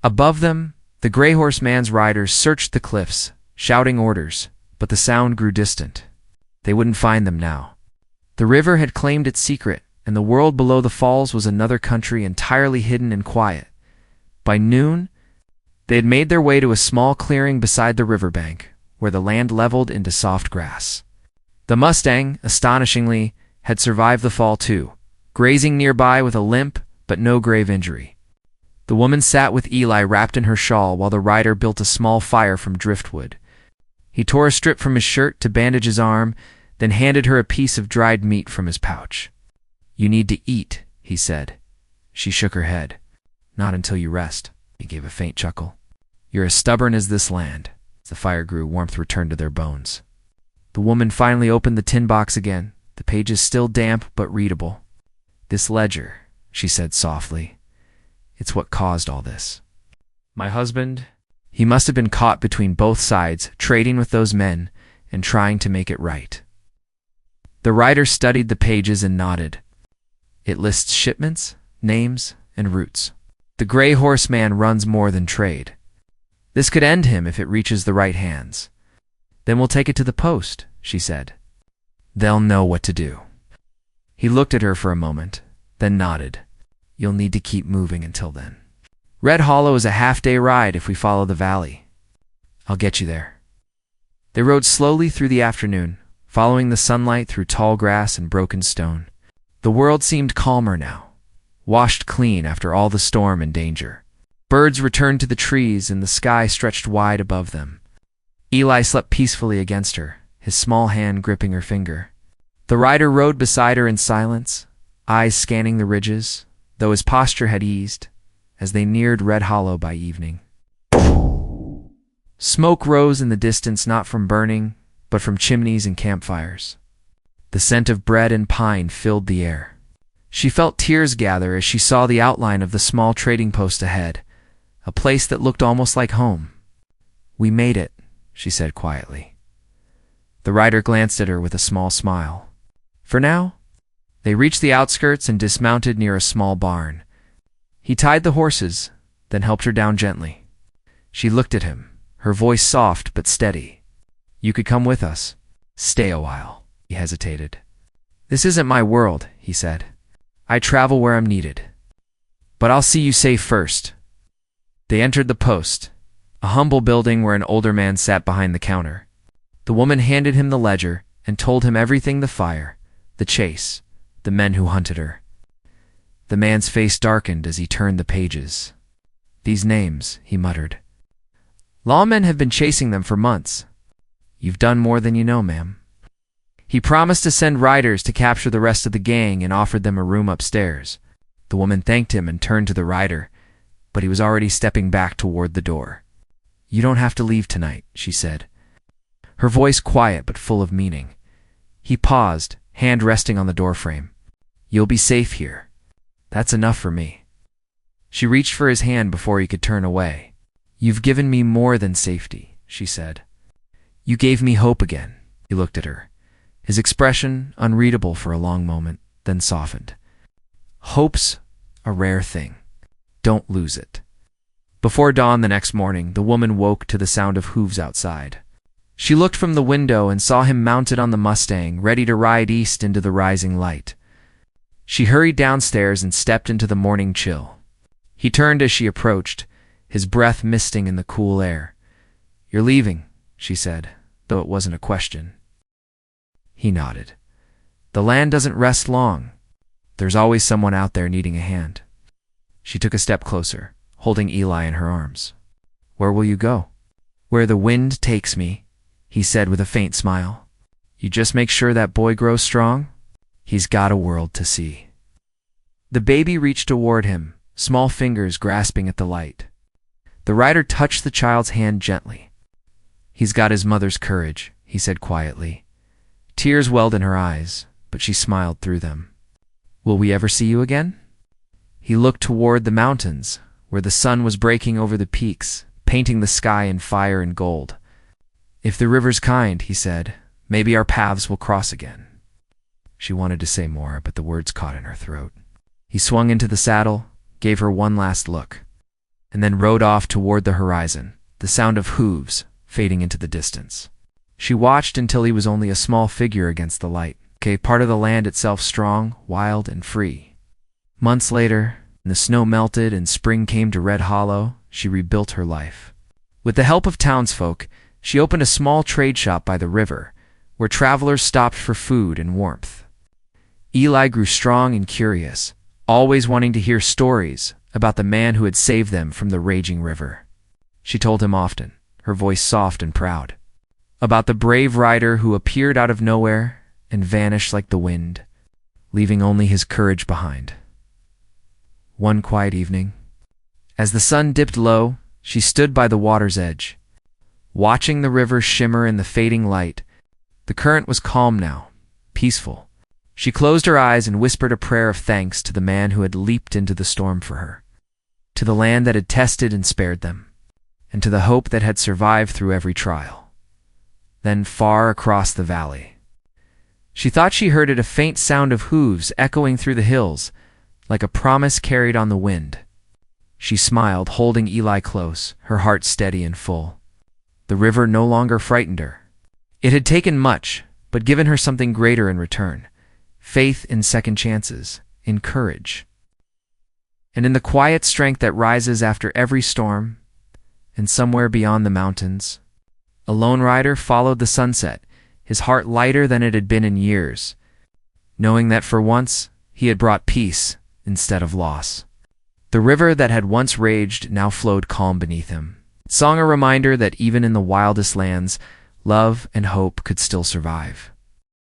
Above them, the gray horseman's riders searched the cliffs, shouting orders, but the sound grew distant. They wouldn't find them now. The river had claimed its secret, and the world below the falls was another country entirely hidden and quiet. By noon, they had made their way to a small clearing beside the riverbank, where the land leveled into soft grass. The Mustang, astonishingly, had survived the fall too, grazing nearby with a limp but no grave injury. The woman sat with Eli wrapped in her shawl while the rider built a small fire from driftwood. He tore a strip from his shirt to bandage his arm, then handed her a piece of dried meat from his pouch. "You need to eat," he said. She shook her head. "Not until you rest." He gave a faint chuckle. "You're as stubborn as this land." As the fire grew, warmth returned to their bones. The woman finally opened the tin box again, the pages still damp but readable. "This ledger," she said softly. "It's what caused all this. My husband, he must have been caught between both sides, trading with those men and trying to make it right." The rider studied the pages and nodded. "It lists shipments, names, and routes. The gray horseman runs more than trade. This could end him if it reaches the right hands. Then we'll take it to the post," she said. "They'll know what to do." He looked at her for a moment, then nodded. "You'll need to keep moving until then. Red Hollow is a half-day ride if we follow the valley. I'll get you there." They rode slowly through the afternoon, following the sunlight through tall grass and broken stone. The world seemed calmer now, washed clean after all the storm and danger. Birds returned to the trees and the sky stretched wide above them. Eli slept peacefully against her, his small hand gripping her finger. The rider rode beside her in silence, eyes scanning the ridges, though his posture had eased, as they neared Red Hollow by evening. Smoke rose in the distance not from burning, but from chimneys and campfires. The scent of bread and pine filled the air. She felt tears gather as she saw the outline of the small trading post ahead, a place that looked almost like home. "We made it," she said quietly. The rider glanced at her with a small smile. "For now?" They reached the outskirts and dismounted near a small barn. He tied the horses, then helped her down gently. She looked at him, her voice soft but steady. "You could come with us." "Stay a while," he hesitated. "This isn't my world," he said. "I travel where I'm needed. But I'll see you safe first." They entered the post, a humble building where an older man sat behind the counter. The woman handed him the ledger and told him everything: the fire, the chase, the men who hunted her. The man's face darkened as he turned the pages. "These names," he muttered. "Lawmen have been chasing them for months." "You've done more than you know, ma'am." He promised to send riders to capture the rest of the gang and offered them a room upstairs. The woman thanked him and turned to the rider, but he was already stepping back toward the door. "You don't have to leave tonight," she said, her voice quiet but full of meaning. He paused, hand resting on the doorframe. "You'll be safe here. That's enough for me." She reached for his hand before he could turn away. "You've given me more than safety," she said. "You gave me hope again." He looked at her, his expression unreadable for a long moment, then softened. "Hope's a rare thing. Don't lose it." Before dawn the next morning, the woman woke to the sound of hooves outside. She looked from the window and saw him mounted on the Mustang, ready to ride east into the rising light. She hurried downstairs and stepped into the morning chill. He turned as she approached, his breath misting in the cool air. "You're leaving," she said, though it wasn't a question. He nodded. "The land doesn't rest long. There's always someone out there needing a hand." She took a step closer, holding Eli in her arms. "Where will you go?" "Where the wind takes me," he said with a faint smile. "You just make sure that boy grows strong. He's got a world to see." The baby reached toward him, small fingers grasping at the light. The rider touched the child's hand gently. "He's got his mother's courage," he said quietly. Tears welled in her eyes, but she smiled through them. "Will we ever see you again?" He looked toward the mountains, where the sun was breaking over the peaks, painting the sky in fire and gold. "If the river's kind," he said, "maybe our paths will cross again." She wanted to say more, but the words caught in her throat. He swung into the saddle, gave her one last look, and then rode off toward the horizon, the sound of hooves fading into the distance. She watched until he was only a small figure against the light, part of the land itself strong, wild, and free. Months later, when the snow melted and spring came to Red Hollow, she rebuilt her life. With the help of townsfolk, she opened a small trade shop by the river, where travelers stopped for food and warmth. Eli grew strong and curious, always wanting to hear stories about the man who had saved them from the raging river. She told him often, her voice soft and proud, about the brave rider who appeared out of nowhere and vanished like the wind, leaving only his courage behind. One quiet evening, as the sun dipped low, she stood by the water's edge, watching the river shimmer in the fading light. The current was calm now, peaceful. She closed her eyes and whispered a prayer of thanks to the man who had leaped into the storm for her, to the land that had tested and spared them, and to the hope that had survived through every trial. Then far across the valley, she thought she heard a faint sound of hooves echoing through the hills, like a promise carried on the wind. She smiled, holding Eli close, her heart steady and full. The river no longer frightened her. It had taken much, but given her something greater in return: faith in second chances, in courage, and in the quiet strength that rises after every storm. And somewhere beyond the mountains, a lone rider followed the sunset, his heart lighter than it had been in years, knowing that for once he had brought peace instead of loss. The river that had once raged now flowed calm beneath him, song a reminder that even in the wildest lands, love and hope could still survive.